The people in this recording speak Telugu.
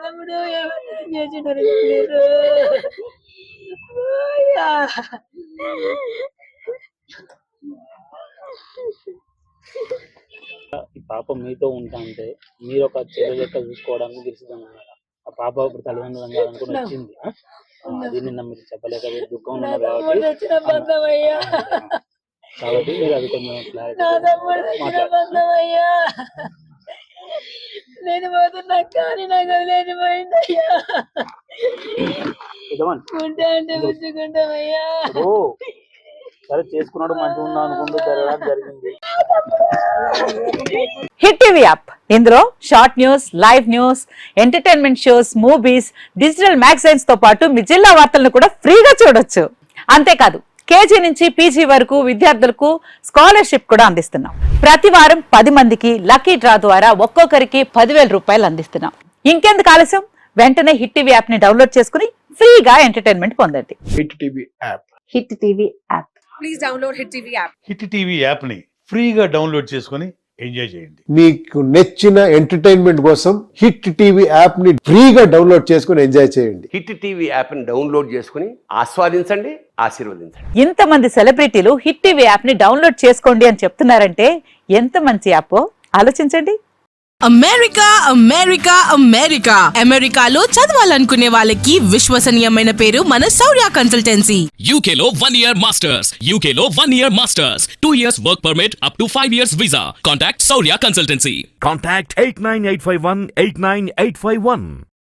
తమ్ముడు చేసింటారు ఈ పాప మీతో ఉంటా అంటే మీరు ఒక చెల్లె లెక్క చూసుకోవడానికి గెలుచుతాను. ఆ పాప ఇప్పుడు తల్లిదండ్రులు అనుకుని వచ్చింది. అది నిన్న మీరు చెప్పలేక దుఃఖం ఉన్నారు కాబట్టి మీరు అది కొంచెం నేను పోతున్నా కానీ నాకు లేని పోయిందయ్యా. అంటే ఉంచుకుంటామయ్యా. సరే చేసుకున్నాడు మంచిగా ఉన్నా అనుకుంటూ జరగడానికి జరిగింది. హిట్ టీవీ యాప్, ఇందులో short news, live news, entertainment shows, movies, digital magazines తో పాటు మీ జిల్లా వార్తలను కూడా ఫ్రీగా చూడొచ్చు. అంతేకాదు కేజీ నుంచి పీజీ వరకు విద్యార్థులకు స్కాలర్షిప్ కూడా అందిస్తున్నాం. ప్రతి వారం 10 మందికి లక్కీ డ్రా ద్వారా ఒక్కొక్కరికి 10,000 రూపాయలు అందిస్తున్నాం. ఇంకెందుకు ఆలస్యం, వెంటనే హిట్ టీవీ యాప్ ని డౌన్లోడ్ చేసుకుని ఫ్రీగా ఎంటర్టైన్మెంట్ పొందండి. Hit TV app. Hit TV app. Please download hit TV app. Hit TV app ని ఫ్రీగా డౌన్లోడ్ చేసుకుని ఎంజాయ్ చేయండి. మీకు నచ్చిన ఎంటర్టైన్మెంట్ కోసం హిట్ టీవీ యాప్ ని ఫ్రీగా డౌన్లోడ్ చేసుకుని ఎంజాయ్ చేయండి. హిట్ టీవీ యాప్ ని డౌన్లోడ్ చేసుకుని ఆస్వాదించండి, ఆశీర్వదించండి. ఇంతమంది సెలబ్రిటీలు హిట్ టీవీ యాప్ ని డౌన్లోడ్ చేసుకోండి అని చెప్తున్నారంటే ఎంత మంచి యాప్ ఆలోచించండి. అమెరికా అమెరికా అమెరికా అమెరికాలో చదవాలనుకునే వాళ్ళకి విశ్వసనీయమైన పేరు మన శౌర్య కన్సల్టెన్సీ. UK లో 1 year masters, UK లో 1 year masters, 2 years work permit up to 5 years visa. Contact Shaurya Consultancy. Contact 89851 89851.